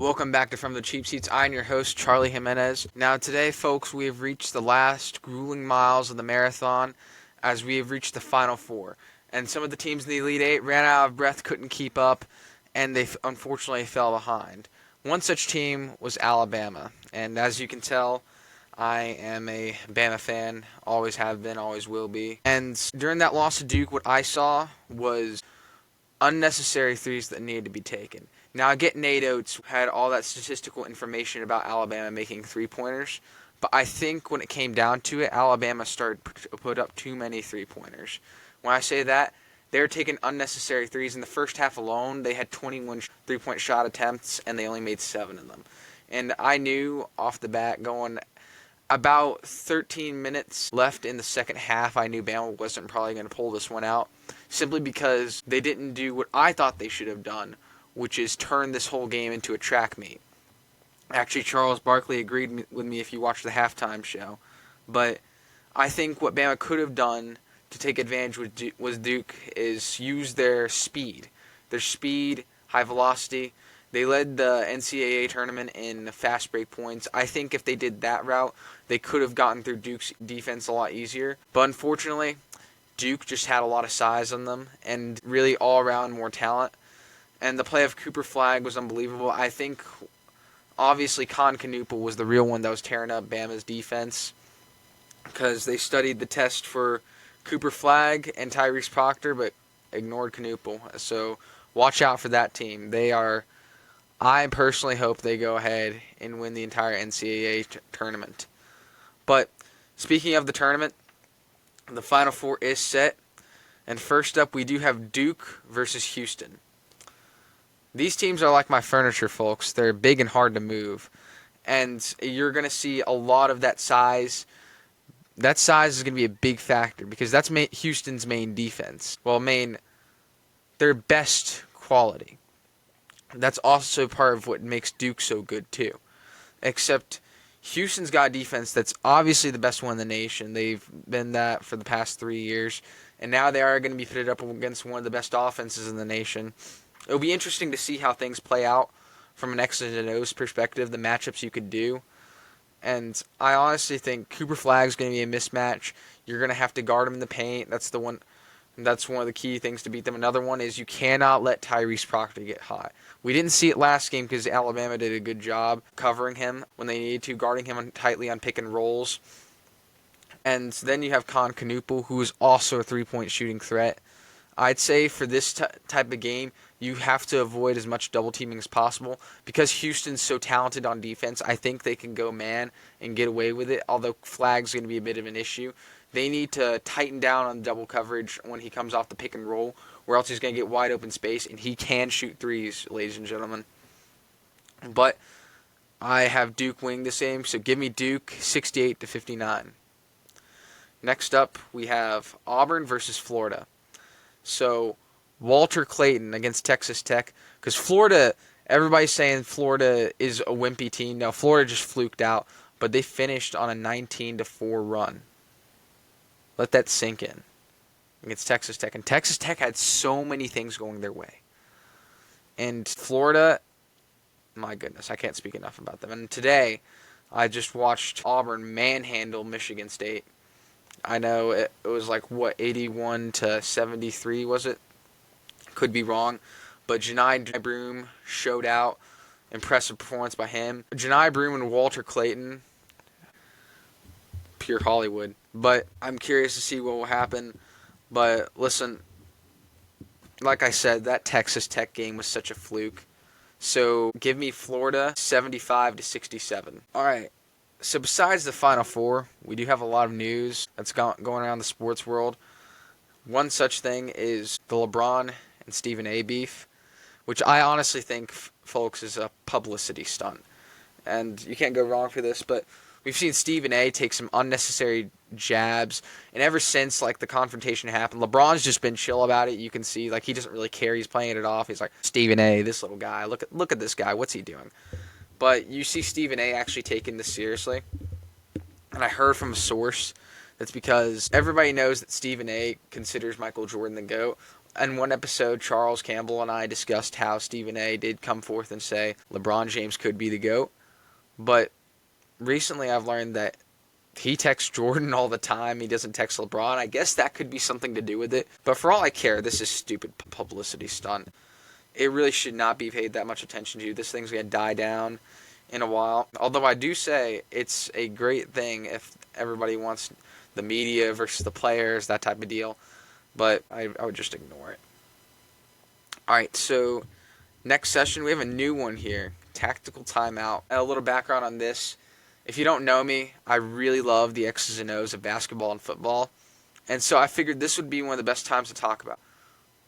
Welcome back to From the Cheap Seats. I'm your host, Charlie Jimenez. Now, today, folks, we have reached the last grueling miles of the marathon as we have reached the Final Four. And some of the teams in the Elite Eight ran out of breath, couldn't keep up, and they unfortunately fell behind. One such team was Alabama. And as you can tell, I am a Bama fan, always have been, always will be. And during that loss to Duke, what I saw was unnecessary threes that needed to be taken. Now, I get Nate Oates had all that statistical information about Alabama making three-pointers, but I think when it came down to it, Alabama started to put up too many three-pointers. When I say that, they were taking unnecessary threes. In the first half alone, they had 21 three-point shot attempts, and they only made 7 of them. And I knew off the bat going about 13 minutes left in the second half, I knew Bama wasn't probably going to pull this one out, simply because they didn't do what I thought they should have done, which is turn this whole game into a track meet. Actually, Charles Barkley agreed with me if you watched the halftime show. But I think what Bama could have done to take advantage with Duke is use their speed. Their speed, high velocity. They led the NCAA tournament in fast break points. I think if they did that route, they could have gotten through Duke's defense a lot easier. But unfortunately, Duke just had a lot of size on them and really all-around more talent. And the play of Cooper Flagg was unbelievable. I think, obviously, Con Canupa was the real one that was tearing up Bama's defense because they studied the test for Cooper Flagg and Tyrese Proctor, but ignored Canupa. So watch out for that team. I personally hope they go ahead and win the entire NCAA tournament. But speaking of the tournament, the Final Four is set. And first up, we do have Duke versus Houston. These teams are like my furniture, folks. They're big and hard to move. And you're going to see a lot of that size. That size is going to be a big factor because that's Houston's main defense. Well, their best quality. That's also part of what makes Duke so good, too. Except Houston's got a defense that's obviously the best one in the nation. They've been that for the past 3 years. And now they are going to be pitted up against one of the best offenses in the nation. It'll be interesting to see how things play out from an X's and O's perspective, the matchups you could do. And I honestly think Cooper Flagg's going to be a mismatch. You're going to have to guard him in the paint. That's one of the key things to beat them. Another one is you cannot let Tyrese Proctor get hot. We didn't see it last game because Alabama did a good job covering him when they needed to, guarding him tightly on pick and rolls. And then you have Con Canupa, who is also a three-point shooting threat. I'd say for this type of game, you have to avoid as much double teaming as possible. Because Houston's so talented on defense, I think they can go man and get away with it, although Flagg's going to be a bit of an issue. They need to tighten down on double coverage when he comes off the pick and roll, or else he's going to get wide open space, and he can shoot threes, ladies and gentlemen. But I have Duke winning this game, so give me Duke 68-59. Next up, we have Auburn versus Florida. So Walter Clayton against Texas Tech, because Florida, everybody's saying Florida is a wimpy team. No, Florida just fluked out, but they finished on a 19-4 run. Let that sink in against Texas Tech. And Texas Tech had so many things going their way. And Florida, my goodness, I can't speak enough about them. And today, I just watched Auburn manhandle Michigan State. I know it was 81-73, was it? Could be wrong. But Janai Broome showed out. Impressive performance by him. Janai Broome and Walter Clayton, pure Hollywood. But I'm curious to see what will happen. But listen, like I said, that Texas Tech game was such a fluke. So give me Florida 75-67. All right. So besides the Final Four, we do have a lot of news that's going around the sports world. One such thing is the LeBron and Stephen A. beef, which I honestly think, folks, is a publicity stunt. And you can't go wrong for this, but we've seen Stephen A. take some unnecessary jabs, and ever since the confrontation happened, LeBron's just been chill about it. You can see he doesn't really care. He's playing it off. He's like, Stephen A., this little guy, look at this guy. What's he doing? But you see Stephen A. actually taking this seriously. And I heard from a source that's because everybody knows that Stephen A. considers Michael Jordan the GOAT. In one episode, Charles Campbell and I discussed how Stephen A. did come forth and say LeBron James could be the GOAT. But recently I've learned that he texts Jordan all the time. He doesn't text LeBron. I guess that could be something to do with it. But for all I care, this is stupid publicity stunt. It really should not be paid that much attention to. This thing's going to die down in a while. Although I do say it's a great thing if everybody wants the media versus the players, that type of deal. But I would just ignore it. Alright, so next session, we have a new one here. Tactical timeout. A little background on this. If you don't know me, I really love the X's and O's of basketball and football. And so I figured this would be one of the best times to talk about.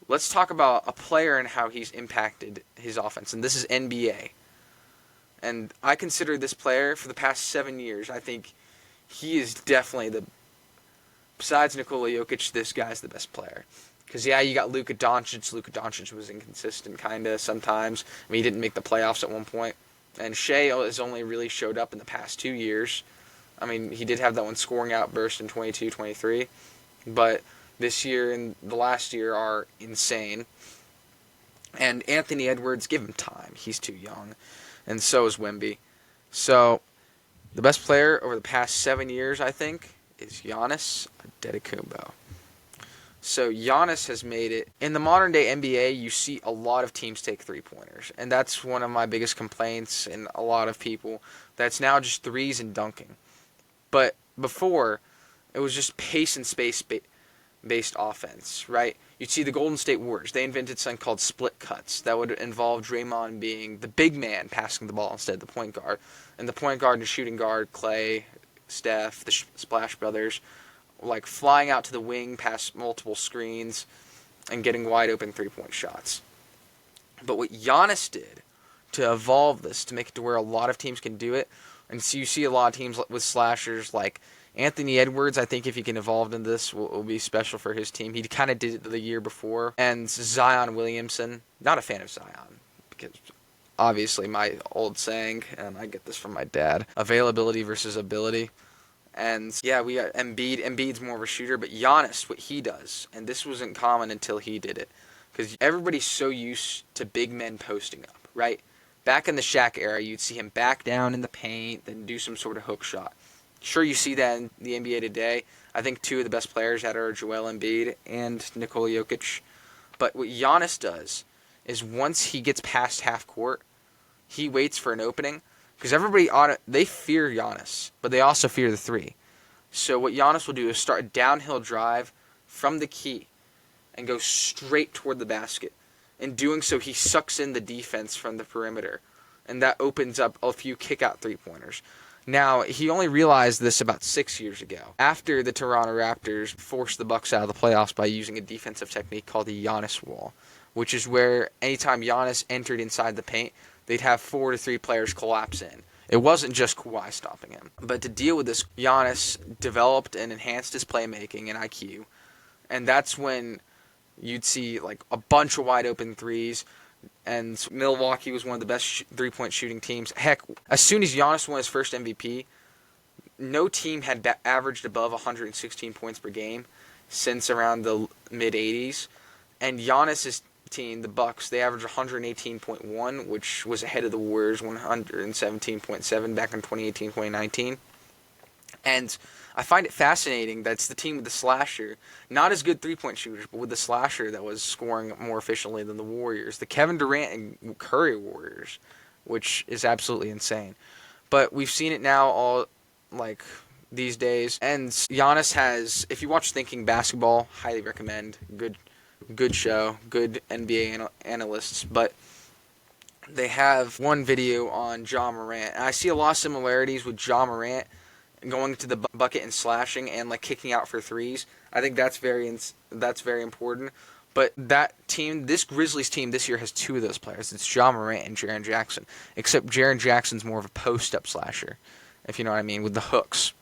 Let's talk about a player and how he's impacted his offense. And this is NBA. And I consider this player for the past 7 years. I think he is definitely besides Nikola Jokic, this guy's the best player. Because, yeah, you got Luka Doncic. Luka Doncic was inconsistent, kind of, sometimes. I mean, he didn't make the playoffs at one point. And Shea has only really showed up in the past 2 years. I mean, he did have that one scoring outburst in 22-23. But this year and the last year are insane. And Anthony Edwards, give him time. He's too young. And so is Wemby. So, the best player over the past 7 years, I think, is Giannis Antetokounmpo. So Giannis has made it. In the modern day NBA, you see a lot of teams take three-pointers. And that's one of my biggest complaints in a lot of people. That's now just threes and dunking. But before, it was just pace and space-based offense, right? You'd see the Golden State Warriors. They invented something called split cuts. That would involve Draymond being the big man passing the ball instead of the point guard. And the point guard and shooting guard, Klay, Steph, the Splash Brothers, like flying out to the wing past multiple screens and getting wide open three-point shots. But what Giannis did to evolve this, to make it to where a lot of teams can do it, and so you see a lot of teams with slashers like Anthony Edwards, I think if he can evolve in this, will be special for his team. He kind of did it the year before. And Zion Williamson, not a fan of Zion, because obviously my old saying, and I get this from my dad, availability versus ability. And yeah, we got Embiid. Embiid's more of a shooter, but Giannis, what he does, and this wasn't common until he did it, because everybody's so used to big men posting up, right? Back in the Shaq era, you'd see him back down in the paint, then do some sort of hook shot. Sure, you see that in the NBA today. I think two of the best players that are Joel Embiid and Nikola Jokic. But what Giannis does is once he gets past half court, he waits for an opening. Because everybody they fear Giannis, but they also fear the three. So what Giannis will do is start a downhill drive from the key and go straight toward the basket. In doing so, he sucks in the defense from the perimeter, and that opens up a few kick-out three-pointers. Now, he only realized this about 6 years ago, after the Toronto Raptors forced the Bucks out of the playoffs by using a defensive technique called the Giannis wall, which is where anytime Giannis entered inside the paint, they'd have 4 to 3 players collapse in. It wasn't just Kawhi stopping him. But to deal with this, Giannis developed and enhanced his playmaking and IQ, and that's when you'd see like a bunch of wide open threes. And Milwaukee was one of the best three-point shooting teams. Heck, as soon as Giannis won his first MVP, no team had averaged above 116 points per game since around the mid-'80s. And Giannis's team, the Bucks, they averaged 118.1, which was ahead of the Warriors' 117.7 back in 2018-2019. And I find it fascinating that's the team with the slasher, not as good three-point shooters, but with the slasher that was scoring more efficiently than the Warriors, the Kevin Durant and Curry Warriors, which is absolutely insane. But we've seen it now all like these days, and Giannis has, if you watch Thinking Basketball, highly recommend, good show, good NBA analysts, but they have one video on Ja Morant, and I see a lot of similarities with Ja Morant going to the bucket and slashing and like kicking out for threes. I think that's very important. But that team, this Grizzlies team this year has two of those players. It's Ja Morant and Jaren Jackson. Except Jaren Jackson's more of a post-up slasher, if you know what I mean, with the hooks.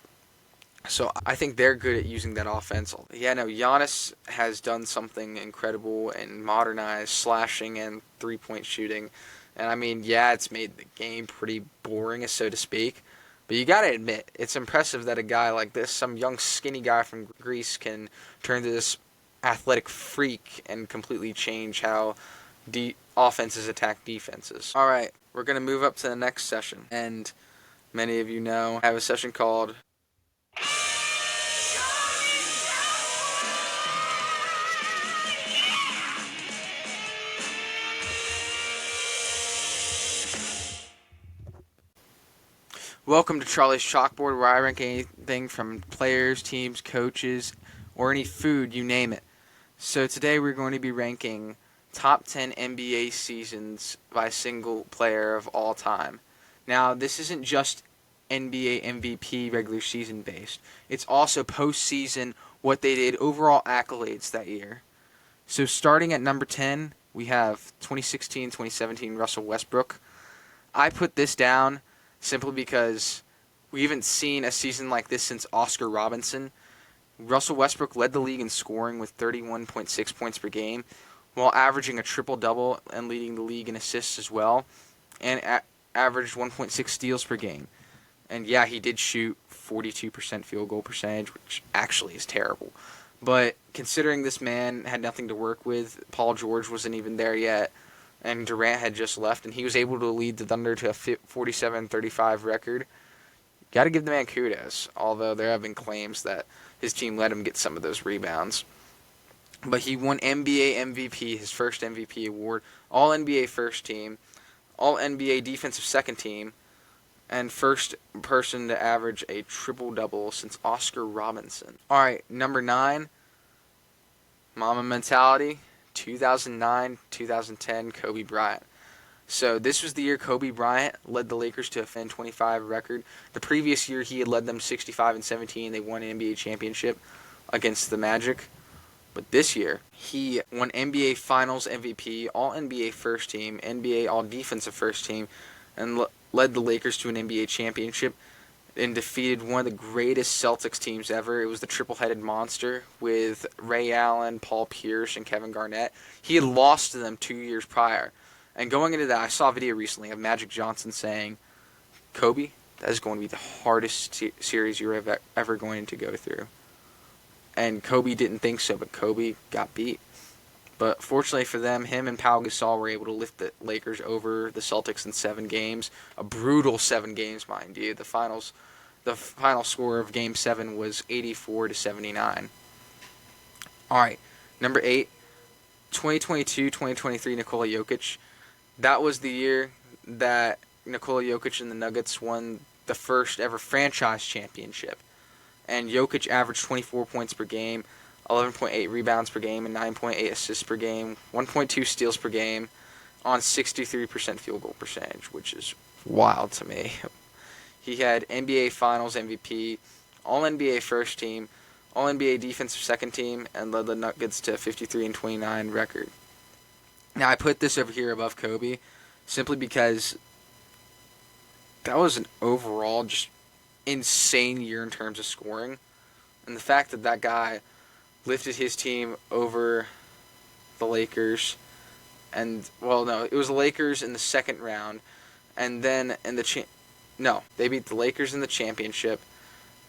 So I think they're good at using that offense. Yeah, no, Giannis has done something incredible and modernized slashing and three-point shooting. And I mean, yeah, it's made the game pretty boring, so to speak. But you gotta admit, it's impressive that a guy like this, some young skinny guy from Greece, can turn to this athletic freak and completely change how offenses attack defenses. All right, we're going to move up to the next session. And many of you know I have a session called Welcome to Charlie's Chalkboard, where I rank anything from players, teams, coaches, or any food, you name it. So today we're going to be ranking top 10 NBA seasons by single player of all time. Now, this isn't just NBA MVP regular season based. It's also postseason, what they did, overall accolades that year. So starting at number 10, we have 2016-2017 Russell Westbrook. I put this down simply because we haven't seen a season like this since Oscar Robinson. Russell Westbrook led the league in scoring with 31.6 points per game, while averaging a triple-double and leading the league in assists as well, and averaged 1.6 steals per game. And yeah, he did shoot 42% field goal percentage, which actually is terrible. But considering this man had nothing to work with, Paul George wasn't even there yet, and Durant had just left, and he was able to lead the Thunder to a 47-35 record. Got to give the man kudos, although there have been claims that his team let him get some of those rebounds. But he won NBA MVP, his first MVP award, All-NBA first team, All-NBA defensive second team, and first person to average a triple-double since Oscar Robinson. All right, number 9, Mamba mentality, 2009-2010 Kobe Bryant. So this was the year Kobe Bryant led the Lakers to a 25 record. The previous year he had led them 65-17. They won an NBA championship against the Magic. But this year he won NBA Finals MVP, All NBA First Team, NBA All Defensive First Team, and led the Lakers to an NBA championship and defeated one of the greatest Celtics teams ever. It was the triple-headed monster with Ray Allen, Paul Pierce, and Kevin Garnett. He had lost to them 2 years prior. And going into that, I saw a video recently of Magic Johnson saying, Kobe, that is going to be the hardest series you're ever going to go through. And Kobe didn't think so, but Kobe got beat. But fortunately for them, him and Pau Gasol were able to lift the Lakers over the Celtics in 7 games. A brutal 7 games, mind you. The final score of Game 7 was 84-79. All right, number 8, 2022-2023 Nikola Jokic. That was the year that Nikola Jokic and the Nuggets won the first ever franchise championship. And Jokic averaged 24 points per game, 11.8 rebounds per game, and 9.8 assists per game, 1.2 steals per game, on 63% field goal percentage, which is wild to me. He had NBA Finals MVP, All-NBA First Team, All-NBA Defensive Second Team, and led the Nuggets to a 53-29 record. Now, I put this over here above Kobe simply because that was an overall just insane year in terms of scoring. And the fact that that guy lifted his team over the Lakers, and, well, no, it was the Lakers in the second round, and then in the they beat the Lakers in the championship.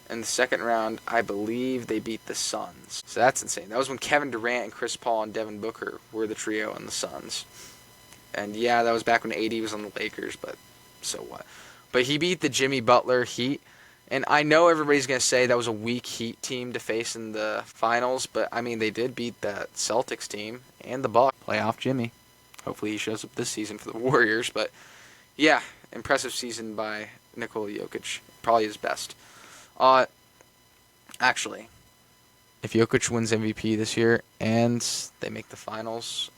In the second round, I believe they beat the Suns. So that's insane. That was when Kevin Durant and Chris Paul and Devin Booker were the trio in the Suns. And yeah, that was back when AD was on the Lakers, but so what? But he beat the Jimmy Butler Heat. And I know everybody's going to say that was a weak Heat team to face in the finals, but I mean, they did beat the Celtics team and the Bucks. Playoff Jimmy. Hopefully he shows up this season for the Warriors. But yeah, impressive season by Nikola Jokic. Probably his best. Actually, if Jokic wins MVP this year and they make the finals,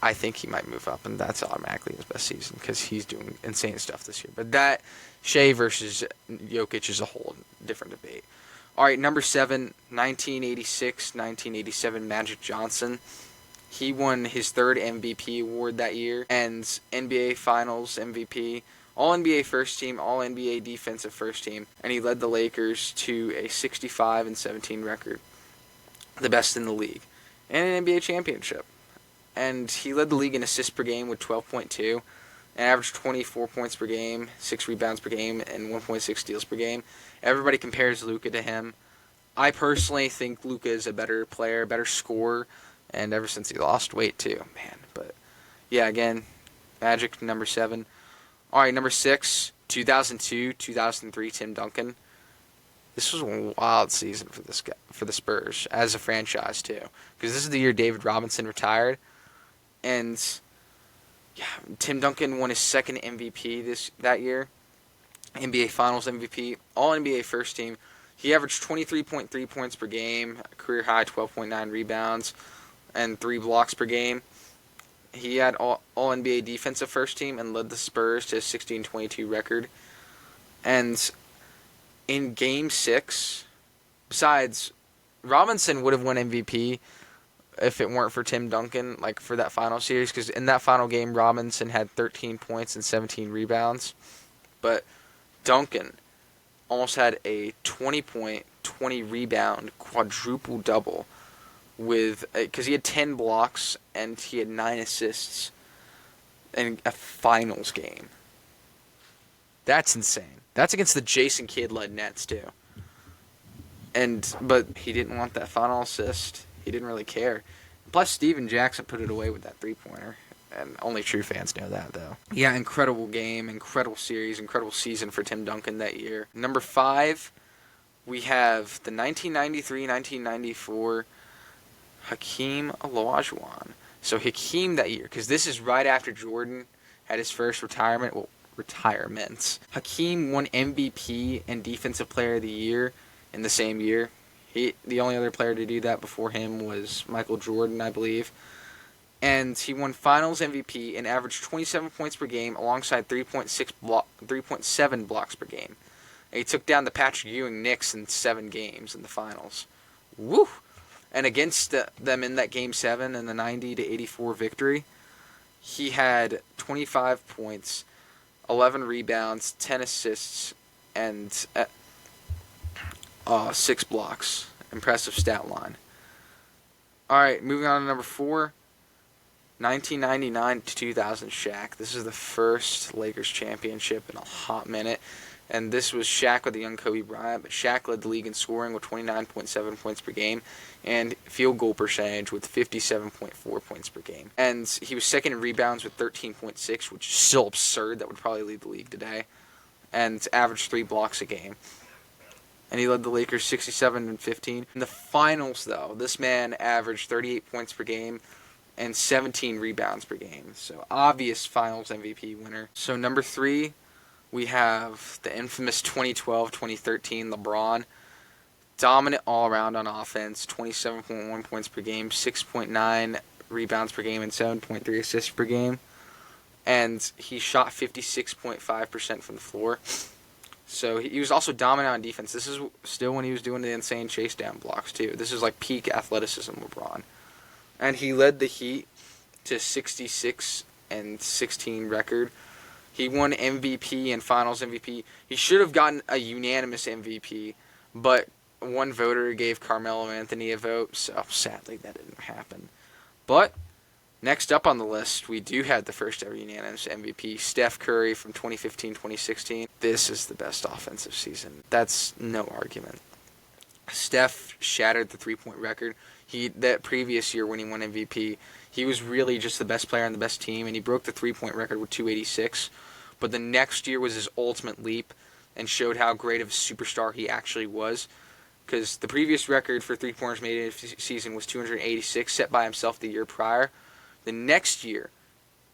I think he might move up, and that's automatically his best season because he's doing insane stuff this year. But that Shea versus Jokic is a whole different debate. All right, number 7, 1986-1987 Magic Johnson. He won his 3rd MVP award that year and NBA Finals MVP. All-NBA First Team, All-NBA Defensive First Team, and he led the Lakers to a 65-17 record, the best in the league, and an NBA championship. And he led the league in assists per game with 12.2, and averaged 24 points per game, 6 rebounds per game, and 1.6 steals per game. Everybody compares Luka to him. I personally think Luka is a better player, better scorer, and ever since he lost weight too, man. But yeah, again, Magic number 7. All right, number 6, 2002, 2003, Tim Duncan. This was a wild season for this guy, for the Spurs as a franchise too, because this is the year David Robinson retired, and yeah, Tim Duncan won his second MVP that year, NBA Finals MVP, All NBA First Team. He averaged 23.3 points per game, career high 12.9 rebounds, and 3 blocks per game. He had all NBA Defensive First Team and led the Spurs to a 16-22 record. And in Game 6, besides, Robinson would have won MVP if it weren't for Tim Duncan, like for that final series, because in that final game, Robinson had 13 points and 17 rebounds. But Duncan almost had a 20-point, 20-rebound quadruple-double because he had 10 blocks and he had 9 assists in a finals game. That's insane. That's against the Jason Kidd-led Nets, too. But he didn't want that final assist. He didn't really care. Plus, Steven Jackson put it away with that three-pointer. And only true fans know that, though. Yeah, incredible game, incredible series, incredible season for Tim Duncan that year. Number 5, we have the 1993-1994 Hakeem Olajuwon. So Hakeem that year, because this is right after Jordan had his first retirements. Hakeem won MVP and Defensive Player of the Year in the same year. The only other player to do that before him was Michael Jordan, I believe. And he won Finals MVP and averaged 27 points per game alongside 3.7 blocks per game. And he took down the Patrick Ewing Knicks in 7 games in the Finals. Woo! And against them in that Game 7 and the 90-84 victory, he had 25 points, 11 rebounds, 10 assists, and 6 blocks. Impressive stat line. All right, moving on to number 4. 1999 to 2000 Shaq. This is the first Lakers championship in a hot minute. And this was Shaq with the young Kobe Bryant. But Shaq led the league in scoring with 29.7 points per game and field goal percentage with 57.4 points per game. And he was second in rebounds with 13.6, which is still absurd. That would probably lead the league today. And averaged 3 blocks a game. And he led the Lakers 67-15. In the finals, though, this man averaged 38 points per game and 17 rebounds per game. So, obvious Finals MVP winner. So, number 3, we have the infamous 2012-2013 LeBron. Dominant all around on offense. 27.1 points per game, 6.9 rebounds per game, and 7.3 assists per game. And he shot 56.5% from the floor. So, he was also dominant on defense. This is still when he was doing the insane chase down blocks, too. This is like peak athleticism LeBron. And he led the Heat to 66-16 record. He won MVP and Finals MVP. He should have gotten a unanimous MVP, but one voter gave Carmelo Anthony a vote, so sadly that didn't happen. But next up on the list, we do have the first ever unanimous MVP, Steph Curry from 2015-2016. This is the best offensive season. That's no argument. Steph shattered the three-point record. That previous year when he won MVP, he was really just the best player on the best team, and he broke the three-point record with 286. But the next year was his ultimate leap and showed how great of a superstar he actually was. Because the previous record for three-pointers made in a season was 286, set by himself the year prior. The next year,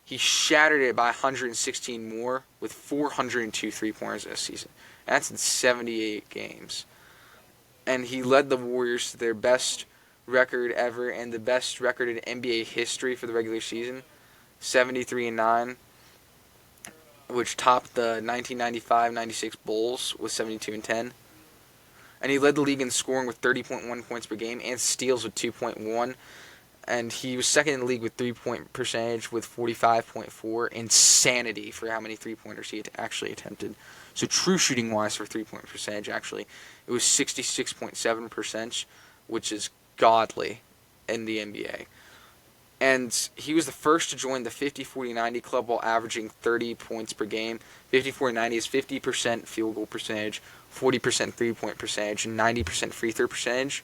he shattered it by 116 more with 402 three-pointers this season. That's in 78 games. And he led the Warriors to their best record ever and the best record in NBA history for the regular season, 73-9, which topped the 1995-96 Bulls with 72-10. And he led the league in scoring with 30.1 points per game and steals with 2.1. And he was second in the league with three-point percentage with 45.4. Insanity for how many three-pointers he had actually attempted. So true shooting-wise for three-point percentage, actually, it was 66.7%, which is godly in the NBA. And he was the first to join the 50-40-90 club while averaging 30 points per game. 50-40-90 is 50% field goal percentage, 40% three-point percentage, and 90% free throw percentage.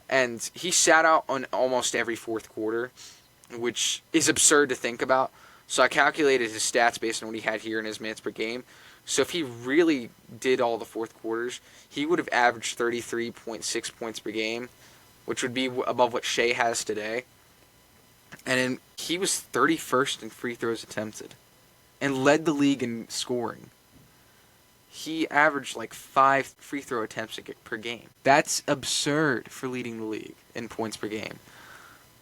And he sat out on almost every fourth quarter, which is absurd to think about. So I calculated his stats based on what he had here in his minutes per game. So if he really did all the fourth quarters, he would have averaged 33.6 points per game, which would be above what Shea has today. And he was 31st in free throws attempted and led the league in scoring. He averaged like 5 free throw attempts per game. That's absurd for leading the league in points per game.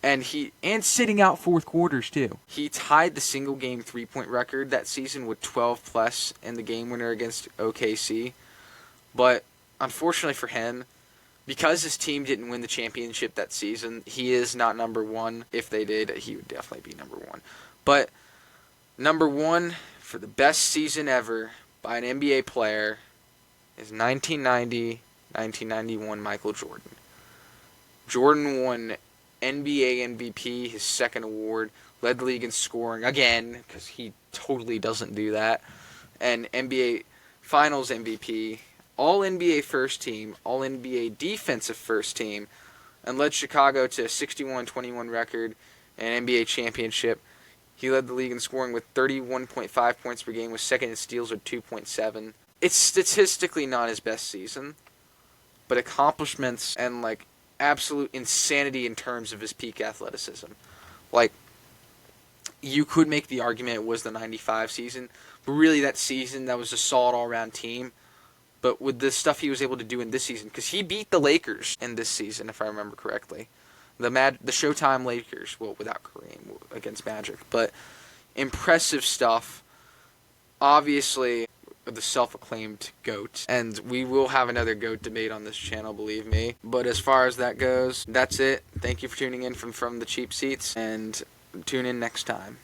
And sitting out fourth quarters too. He tied the single game 3-point record that season with 12 plus in the game winner against OKC. But unfortunately for him, because his team didn't win the championship that season, he is not number one. If they did, he would definitely be number one. But number one for the best season ever by an NBA player is 1990-1991 Michael Jordan. Jordan won NBA MVP, his second award, led the league in scoring again, because he totally doesn't do that, and NBA Finals MVP, All-NBA first team, All-NBA defensive first team, and led Chicago to a 61-21 record and NBA championship. He led the league in scoring with 31.5 points per game, was second in steals with 2.7. It's statistically not his best season, but accomplishments and like absolute insanity in terms of his peak athleticism. Like, you could make the argument it was the 95 season, but really that season, that was a solid all-around team. But with the stuff he was able to do in this season, because he beat the Lakers in this season, if I remember correctly. The Showtime Lakers, well, without Kareem, against Magic. But impressive stuff. Obviously, the self-acclaimed GOAT. And we will have another GOAT debate on this channel, believe me. But as far as that goes, that's it. Thank you for tuning in from the cheap seats, and tune in next time.